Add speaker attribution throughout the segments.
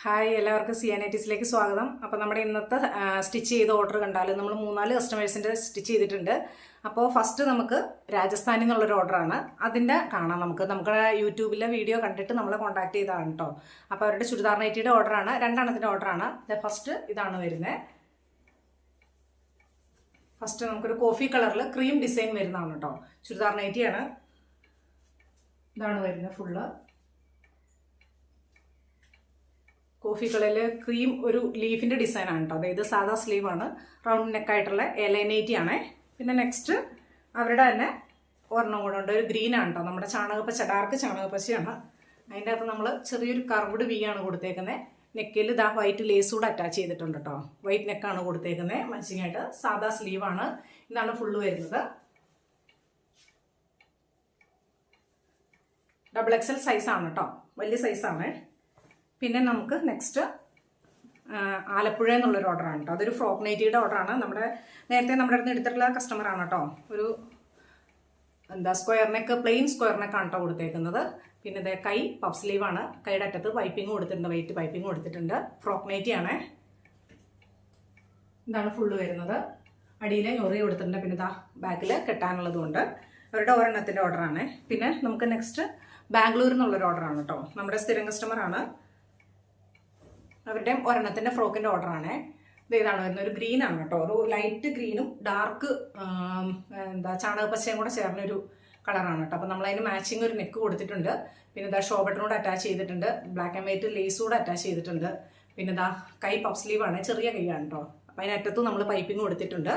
Speaker 1: Hi, എല്ലാവർക്കും സിയാനൈറ്റീസിലേക്ക് സ്വാഗതം. അപ്പോൾ നമ്മുടെ ഇന്നത്തെ സ്റ്റിച്ച് ചെയ്ത ഓർഡർ കണ്ടാൽ നമ്മൾ 3-4 കസ്റ്റമേഴ്സിൻ്റെ സ്റ്റിച്ച് ചെയ്തിട്ടുണ്ട്. അപ്പോൾ ഫസ്റ്റ് നമുക്ക് രാജസ്ഥാനിൽ നിന്നുള്ളൊരു ഓർഡറാണ്. അതിൻ്റെ കാണാം. നമ്മുടെ യൂട്യൂബിലെ വീഡിയോ കണ്ടിട്ട് നമ്മളെ കോൺടാക്ട് ചെയ്തതാണ് കേട്ടോ. അപ്പോൾ അവരുടെ ചുരിദാർ നൈറ്റിയുടെ ഓർഡറാണ്, 2 എണ്ണത്തിൻ്റെ ഓർഡറാണ്. ഫസ്റ്റ് ഇതാണ് വരുന്നത്. ഫസ്റ്റ് നമുക്കൊരു കോഫി കളറിൽ ക്രീം ഡിസൈൻ വരുന്നതാണ് കേട്ടോ. ചുരിദാർ നൈറ്റിയാണ്. ഇതാണ് വരുന്നത് ഫുള്ള്. കോഫി കളറിൽ ക്രീം ഒരു ലീഫിൻ്റെ ഡിസൈനാണ് കേട്ടോ. അതായത് സാധാ സ്ലീവാണ്, റൗണ്ട് നെക്കായിട്ടുള്ള എലൈനൈറ്റി പിന്നെ നെക്സ്റ്റ് അവരുടെ തന്നെ ഒരെണ്ണം കൂടെ ഉണ്ട്, ഒരു ഗ്രീനാണ് കേട്ടോ. നമ്മുടെ ചാണകപ്പച്ച, ഡാർക്ക് ചാണകപ്പച്ചയാണ്. അതിൻ്റെ അകത്ത് നമ്മൾ ചെറിയൊരു കർവ്ഡ് വി ആണ് കൊടുത്തേക്കുന്നത്. നെക്കിൽ ഇതാ വൈറ്റ് ലേസ് കൂടെ അറ്റാച്ച് ചെയ്തിട്ടുണ്ട് കേട്ടോ. വൈറ്റ് നെക്കാണ് കൊടുത്തേക്കുന്നത്. മാച്ചിങ് ആയിട്ട് സാധാ സ്ലീവാണ്. ഇതാണ് ഫുള്ള് വരുന്നത്. XXL സൈസാണ് കേട്ടോ, വലിയ സൈസാണ്. പിന്നെ നമുക്ക് നെക്സ്റ്റ് ആലപ്പുഴ എന്നുള്ളൊരു ഓർഡറാണ് കേട്ടോ. അതൊരു ഫ്രോക്ക് നൈറ്റിയുടെ ഓർഡറാണ്. നേരത്തെ നമ്മുടെ അടുത്ത് എടുത്തിട്ടുള്ള കസ്റ്റമറാണ് കേട്ടോ. ഒരു സ്ക്വയർ നെക്ക്, പ്ലെയിൻ സ്ക്വയർ നെക്കാണ് കേട്ടോ കൊടുത്തേക്കുന്നത്. പിന്നെ ഇതേ കൈ പഫ് സ്ലീവാണ്. കൈയുടെ അറ്റത്ത് പൈപ്പിംഗ് കൊടുത്തിട്ടുണ്ട്, വൈറ്റ് പൈപ്പിംഗ് കൊടുത്തിട്ടുണ്ട്. ഫ്രോക്ക് നൈറ്റിയാണ്. ഇതാണ് ഫുള്ള് വരുന്നത്. അടിയിൽ ഞൊറി കൊടുത്തിട്ടുണ്ട്. പിന്നെ ഇതാ ബാക്കിൽ കെട്ടാനുള്ളതുകൊണ്ട് അവരുടെ ഒരെണ്ണത്തിൻ്റെ ഓർഡറാണ്. പിന്നെ നമുക്ക് നെക്സ്റ്റ് ബാംഗ്ലൂരിൽ നിന്നുള്ളൊരു ഓർഡറാണ് കേട്ടോ. നമ്മുടെ സ്ഥിരം കസ്റ്റമറാണ്. അവരുടെ ഒരെണ്ണത്തിൻ്റെ ഫ്രോക്കിൻ്റെ ഓർഡറാണ്. ഇതാണ് വരുന്നത്. ഒരു ഗ്രീനാണ് കേട്ടോ. ഒരു ലൈറ്റ് ഗ്രീനും ഡാർക്ക് ചാണകപ്പച്ചയും കൂടെ ചേർന്നൊരു കളറാണ് കേട്ടോ. അപ്പോൾ നമ്മളതിന് മാച്ചിങ് ഒരു നെക്ക് കൊടുത്തിട്ടുണ്ട്. പിന്നെ ഇതാ ഷോ ബട്ടണോട് അറ്റാച്ച് ചെയ്തിട്ടുണ്ട്. ബ്ലാക്ക് ആൻഡ് വൈറ്റ് ലേസ് കൂടെ അറ്റാച്ച് ചെയ്തിട്ടുണ്ട്. പിന്നെ ഇതാ കൈ പഫ് സ്ലീവാണ്, ചെറിയ കൈയാണ് കേട്ടോ. അപ്പോൾ അതിനറ്റത്തും നമ്മൾ പൈപ്പിംഗ് കൊടുത്തിട്ടുണ്ട്.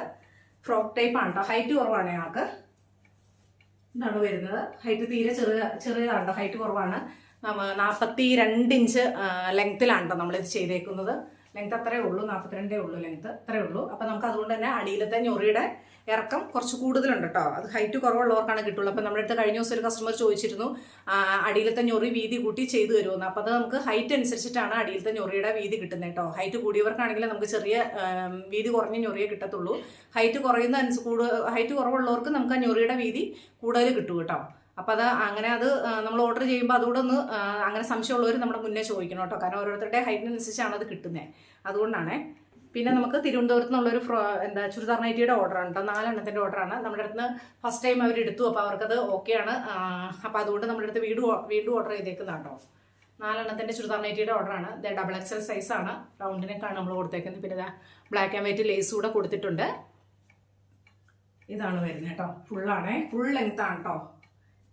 Speaker 1: ഫ്രോക്ക് ടൈപ്പാണ് കേട്ടോ. ഹൈറ്റ് കുറവാണ് ഞങ്ങൾക്ക്. ഇതാണ് വരുന്നത്. ഹൈറ്റ് തീരെ ചെറിയതാണ് കേട്ടോ. ഹൈറ്റ് കുറവാണ്. 42 ഇഞ്ച് ലെങ്ത്തിലാണ് കേട്ടോ നമ്മളിത് ചെയ്തേക്കുന്നത്. ലെങ്ത് അത്രയേ ഉള്ളൂ, 42 ഉള്ളൂ ലെങ്ത്, അത്രയേ ഉള്ളൂ. അപ്പം നമുക്ക് അതുകൊണ്ട് തന്നെ അടിയിലത്തെ ഞൊറിയുടെ ഇറക്കം കുറച്ച് കൂടുതലുണ്ട് കേട്ടോ. അത് ഹൈറ്റ് കുറവുള്ളവർക്കാണ് കിട്ടുള്ളൂ. അപ്പം നമ്മുടെ അടുത്ത് കഴിഞ്ഞ ദിവസം ഒരു കസ്റ്റമർ ചോദിച്ചിരുന്നു അടിയിലത്തെ ഞൊറി വീതി കൂട്ടി ചെയ്തു തരുമെന്ന്. അപ്പോൾ അത് നമുക്ക് ഹൈറ്റ് അനുസരിച്ചിട്ടാണ് അടിയിലത്തെ ഞൊറിയുടെ വീതി കിട്ടുന്നത് കേട്ടോ. ഹൈറ്റ് കൂടിയവർക്കാണെങ്കിൽ നമുക്ക് ചെറിയ വീതി കുറഞ്ഞ ഞൊറിയെ കിട്ടത്തുള്ളൂ. ഹൈറ്റ് കുറവുള്ളവർക്ക് നമുക്ക് ആ ഞൊറിയുടെ വീതി കൂടുതൽ കിട്ടും കേട്ടോ. അപ്പോൾ അത് നമ്മൾ ഓർഡർ ചെയ്യുമ്പോൾ അതുകൂടെ ഒന്ന് അങ്ങനെ സംശയമുള്ളവർ നമ്മുടെ മുന്നേ ചോദിക്കണം കേട്ടോ. കാരണം ഓരോരുത്തരുടെ ഹൈറ്റിനനുസരിച്ചാണ് അത് കിട്ടുന്നത്, അതുകൊണ്ടാണ്. പിന്നെ നമുക്ക് തിരുവനന്തപുരത്ത് നിന്നുള്ളൊരു ചുരിദാർ നൈറ്റിയുടെ ഓർഡറാണ് കേട്ടോ. 4 എണ്ണത്തിൻ്റെ ഓർഡറാണ്. നമ്മുടെ അടുത്ത് ഫസ്റ്റ് ടൈം അവരെടുത്തു. അപ്പോൾ അവർക്കത് ഓക്കെയാണ്. അപ്പോൾ അതുകൊണ്ട് നമ്മുടെ അടുത്ത് വീണ്ടും ഓർഡർ ചെയ്തേക്കുന്നതാണ് കേട്ടോ. 4 എണ്ണത്തിൻ്റെ ചുരിദാർ നൈറ്റിയുടെ ഓർഡറാണ്. ഇത് XXL സൈസാണ്. റൗണ്ടിനൊക്കെയാണ് നമ്മൾ കൊടുത്തേക്കുന്നത്. പിന്നെ ബ്ലാക്ക് ആൻഡ് വൈറ്റ് ലേസ് കൂടെ കൊടുത്തിട്ടുണ്ട്. ഇതാണ് വരുന്നത് കേട്ടോ. ഫുള്ളാണ്, ഫുൾ ലെങ്ത് ആണ് കേട്ടോ.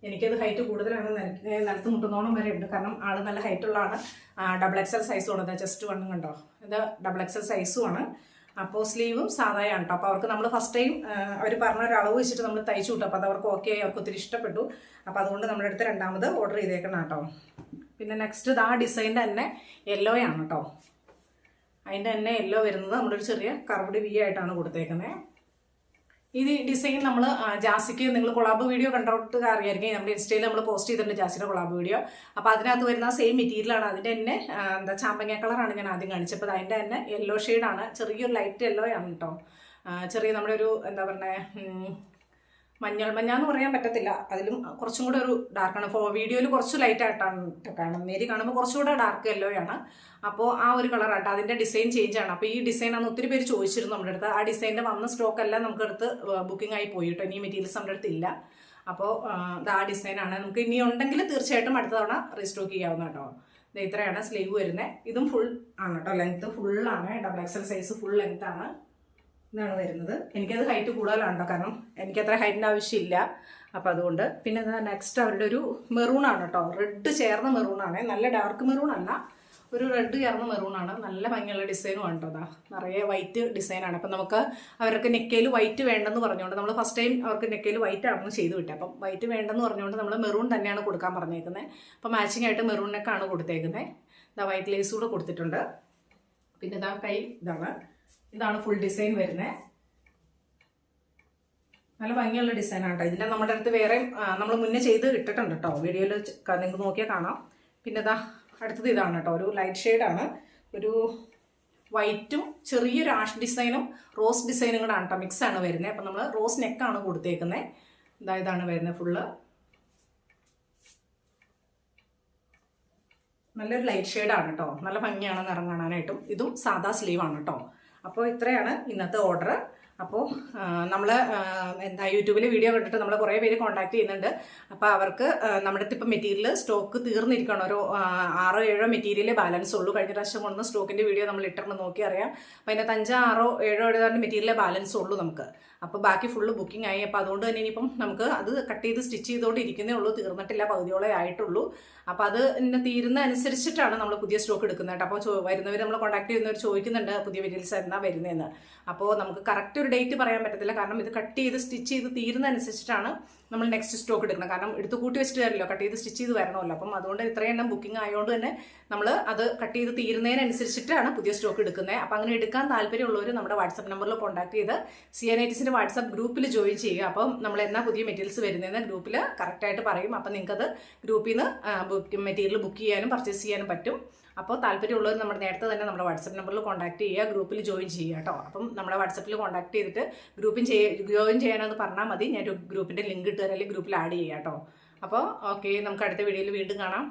Speaker 1: എനിക്കത് ഹൈറ്റ് കൂടുതലാണ്. നിലത്ത് മുട്ടുന്നോണം വരെ ഉണ്ട്. കാരണം ആൾ നല്ല ഹൈറ്റുള്ള ആണ്. XXL സൈസുമാണ്. ഇത് ജസ്റ്റ് വണ്ണും കണ്ടോ. ഇത് XXL സൈസുമാണ്. അപ്പോൾ സ്ലീവും സാധായാണ് കേട്ടോ. അപ്പോൾ അവർക്ക് നമ്മൾ ഫസ്റ്റ് ടൈം അവർ പറഞ്ഞ ഒരു അളവ് വെച്ചിട്ട് നമ്മൾ തയ്ച്ചു വിട്ടു. അപ്പോൾ അത് അവർക്ക് ഓക്കെ ആയി, അവർക്ക് ഒത്തിരി ഇഷ്ടപ്പെട്ടു. അപ്പോൾ അതുകൊണ്ട് നമ്മുടെ അടുത്ത് രണ്ടാമത് ഓർഡർ ചെയ്തേക്കണം കേട്ടോ. പിന്നെ നെക്സ്റ്റ് ആ ഡിസൈൻ്റെ തന്നെ യെല്ലോ ആണ് കേട്ടോ. അതിൻ്റെ തന്നെ യെല്ലോ വരുന്നത് നമ്മളൊരു ചെറിയ കർവ്ഡ് വി ആയിട്ടാണ് കൊടുത്തേക്കുന്നത്. ഈ ഡിസൈൻ നമ്മൾ ജാസിക്ക് നിങ്ങൾ കൊളാബ് വീഡിയോ കണ്ടിട്ട് അറിയായിരിക്കും. നമ്മുടെ ഇൻസ്റ്റയിൽ നമ്മൾ പോസ്റ്റ് ചെയ്തിട്ടുണ്ട് ജാസിയുടെ കൊളാബ് വീഡിയോ. അപ്പോൾ അതിനകത്ത് വരുന്ന സെയിം മെറ്റീരിയലാണ്. അതിൻ്റെ തന്നെ ചാമ്പങ്ങ കളറാണ് ഞാൻ ആദ്യം കാണിച്ചപ്പോൾ. അതിൻ്റെ തന്നെ യെല്ലോ ഷെയ്ഡാണ്. ചെറിയൊരു ലൈറ്റ് യെല്ലോ ആണ് കേട്ടോ. ചെറിയ നമ്മുടെ ഒരു മഞ്ഞാന്ന് പറയാൻ പറ്റത്തില്ല. അതിലും കുറച്ചും കൂടെ ഒരു ഡാർക്കാണ്. വീഡിയോയിൽ കുറച്ച് ലൈറ്റ് ആയിട്ടാണ് കാണുന്നത്. നേരി കാണുമ്പോൾ കുറച്ചുകൂടെ ഡാർക്ക് യെല്ലോ ആണ്. അപ്പോൾ ആ ഒരു കളറാട്ടോ. അതിൻ്റെ ഡിസൈൻ ചേഞ്ച് ആണ്. അപ്പോൾ ഈ ഡിസൈനാണ് ഒത്തിരി പേര് ചോദിച്ചിരുന്നു നമ്മുടെ അടുത്ത്. ആ ഡിസൈനിൻ്റെ വന്ന സ്റ്റോക്ക് എല്ലാം നമുക്ക് അടുത്ത് ബുക്കിംഗ് ആയി പോയി കേട്ടോ. ഇനി മെറ്റീരിയൽസ് നമ്മുടെ അടുത്ത് ഇല്ല. അപ്പോൾ ആ ഡിസൈനാണ്. നമുക്ക് ഇനി ഉണ്ടെങ്കിൽ തീർച്ചയായിട്ടും അടുത്ത തവണ റീസ്റ്റോക്ക് ചെയ്യാവുന്ന കേട്ടോ. ഇത്രയാണ് സ്ലീവ് വരുന്നത്. ഇതും ഫുൾ ആണ് കേട്ടോ. ലെങ്ത്ത് ഫുള്ളാണ്. XXL സൈസ് ഫുൾ ലെങ്ത് ആണ്. ഇതാണ് വരുന്നത്. എനിക്കത് ഹൈറ്റ് കൂടുതലാണ് കേട്ടോ. കാരണം എനിക്കത്ര ഹൈറ്റിൻ്റെ ആവശ്യമില്ല. അപ്പോൾ അതുകൊണ്ട്. പിന്നെ നെക്സ്റ്റ് അവരുടെ ഒരു മെറൂണാണ് കേട്ടോ. റെഡ് ചേർന്ന മെറൂണാണ്. നല്ല ഡാർക്ക് മെറൂൺ അല്ല, ഒരു റെഡ് ചേർന്ന മെറൂണാണ്. നല്ല ഭംഗിയുള്ള ഡിസൈനും ആണ് കേട്ടോ. നിറയെ വൈറ്റ് ഡിസൈനാണ്. അപ്പം നമുക്ക് അവർക്ക് നെക്കയിൽ വൈറ്റ് വേണ്ടെന്ന് പറഞ്ഞുകൊണ്ട് നമ്മൾ ഫസ്റ്റ് ടൈം അവർക്ക് നെക്കയിൽ വൈറ്റ് ആണെന്ന് ചെയ്ത് വിട്ടത്. അപ്പം വൈറ്റ് വേണ്ടെന്ന് പറഞ്ഞുകൊണ്ട് നമ്മൾ മെറൂൺ തന്നെയാണ് കൊടുക്കാൻ പറഞ്ഞേക്കുന്നത്. അപ്പോൾ മാച്ചിങ് ആയിട്ട് മെറൂൺ നെക്കാണ് കൊടുത്തേക്കുന്നത്. വൈറ്റ് ലേസ് കൂടെ കൊടുത്തിട്ടുണ്ട്. പിന്നെ കൈ ഇതാണ് ഫുൾ ഡിസൈൻ വരുന്നത്. നല്ല ഭംഗിയുള്ള ഡിസൈനാണ് കേട്ടോ. ഇതിൻ്റെ നമ്മുടെ അടുത്ത് വേറെ നമ്മൾ മുന്നേ ചെയ്ത് ഇട്ടിട്ടുണ്ട് കേട്ടോ. വീഡിയോയിൽ നിങ്ങൾക്ക് നോക്കിയാൽ കാണാം. പിന്നെ അടുത്തത് ഇതാണ് കേട്ടോ. ഒരു ലൈറ്റ് ഷെയ്ഡാണ്. ഒരു വൈറ്റും ചെറിയൊരു ആഷ് ഡിസൈനും റോസ് ഡിസൈനും കൂടെ ആണ് കേട്ടോ. മിക്സാണ് വരുന്നത്. അപ്പം നമ്മൾ റോസ് നെക്കാണ് കൊടുത്തേക്കുന്നത്. ഇതാണ് വരുന്നത് ഫുള്ള്. നല്ലൊരു ലൈറ്റ് ഷെയ്ഡാണ് കേട്ടോ, നല്ല ഭംഗിയാണ് നിറം കാണാനായിട്ടും. ഇതും സാദാ സ്ലീവാണ് കേട്ടോ. അപ്പോൾ ഇത്രയാണ് ഇന്നത്തെ ഓർഡർ. അപ്പോൾ നമ്മൾ എന്താ യൂട്യൂബിൽ വീഡിയോ കണ്ടിട്ട് നമ്മൾ കുറേ പേര് കോൺടാക്ട് ചെയ്യുന്നുണ്ട്. അപ്പോൾ അവർക്ക് നമ്മുടെ അടുത്ത് ഇപ്പം മെറ്റീരിയൽ സ്റ്റോക്ക് തീർന്നിരിക്കണം. ഒരു 6-7 മെറ്റീരിയൽ ബാലൻസ് ഉള്ളൂ. കഴിഞ്ഞ പ്രാവശ്യം കൊണ്ടുവന്ന സ്റ്റോക്കിൻ്റെ വീഡിയോ നമ്മൾ ഇട്ടിട്ട് നോക്കി അറിയാം. അപ്പോൾ അതിനകത്ത് 5-6-7 മെറ്റീരിയൽ ബാലൻസ് ഉള്ളൂ നമുക്ക്. അപ്പോൾ ബാക്കി ഫുള്ള് ബുക്കിംഗ് ആയി. അപ്പോൾ അതുകൊണ്ട് തന്നെ ഇനിയിപ്പം നമുക്ക് അത് കട്ട് ചെയ്ത് സ്റ്റിച്ച് ചെയ്തുകൊണ്ട് ഇരിക്കുന്നേ ഉള്ളൂ, തീർന്നിട്ടില്ല, പകുതിയോളം ആയിട്ടുള്ളൂ. അപ്പോൾ അത് തീരുന്ന അനുസരിച്ചിട്ടാണ് നമ്മൾ പുതിയ സ്റ്റോക്ക് എടുക്കുന്നത് കേട്ടോ. അപ്പോൾ വരുന്നവർ നമ്മൾ കോൺടാക്ട് ചെയ്യുന്നവർ ചോദിക്കുന്നുണ്ട് പുതിയ മെറ്റീരിയൽസ് എന്നാ വരുന്നതെന്ന്. അപ്പോൾ നമുക്ക് കറക്റ്റ് ഒരു ഡേറ്റ് പറയാൻ പറ്റത്തില്ല, കാരണം ഇത് കട്ട് ചെയ്ത് സ്റ്റിച്ച് ചെയ്ത് തീരുന്ന അനുസരിച്ചിട്ടാണ് നമ്മൾ നെക്സ്റ്റ് സ്റ്റോക്ക് എടുക്കുന്നത്. കാരണം എടുത്ത് കൂട്ടി വെച്ചിട്ട് തരില്ലോ, കട്ട് ചെയ്ത് സ്റ്റിച്ച് ചെയ്ത് വരണമല്ലോ. അപ്പം അതുകൊണ്ട് ഇത്രയും എണ്ണം ബുക്കിംഗ് ആയതുകൊണ്ട് തന്നെ നമ്മൾ അത് കട്ട് ചെയ്ത് തീരുന്നതിനനുസരിച്ചിട്ടാണ് പുതിയ സ്റ്റോക്ക് എടുക്കുന്നത്. അപ്പം അങ്ങനെ എടുക്കാൻ താല്പര്യമുള്ളവർ നമ്മുടെ വാട്സപ്പ് നമ്പറിൽ കോൺടാക്ട് ചെയ്ത് CNITസിൻ്റെ വാട്സപ്പ് ഗ്രൂപ്പിൽ ജോയിൻ ചെയ്യുക. അപ്പം നമ്മൾ എന്നാ പുതിയ മെറ്റീരിയൽസ് വരുന്നതെന്ന് ഗ്രൂപ്പിൽ കറക്റ്റായിട്ട് പറയും. അപ്പം നിങ്ങൾക്കത് ഗ്രൂപ്പിൽ നിന്ന് മെറ്റീരിയൽ ബുക്ക് ചെയ്യാനും പർച്ചേസ് ചെയ്യാനും പറ്റും. അപ്പോൾ താല്പര്യമുള്ളവർ നമ്മൾ നേരത്തെ തന്നെ നമ്മുടെ വാട്സപ്പ് നമ്പറിൽ കോൺടാക്ട് ചെയ്യുക, ഗ്രൂപ്പിൽ ജോയിൻ ചെയ്യുക കേട്ടോ. അപ്പം നമ്മുടെ വാട്സപ്പിൽ കോൺടാക്ട് ചെയ്തിട്ട് ജോയിൻ ചെയ്യാനെന്ന് പറഞ്ഞാൽ മതി. ഞാൻ ഒരു ഗ്രൂപ്പിൻ്റെ ലിങ്ക് ഇട്ട് അല്ലെങ്കിൽ ഗ്രൂപ്പിൽ ആഡ് ചെയ്യാം കേട്ടോ. അപ്പോൾ ഓക്കെ, നമുക്ക് അടുത്ത വീഡിയോയിൽ വീണ്ടും കാണാം.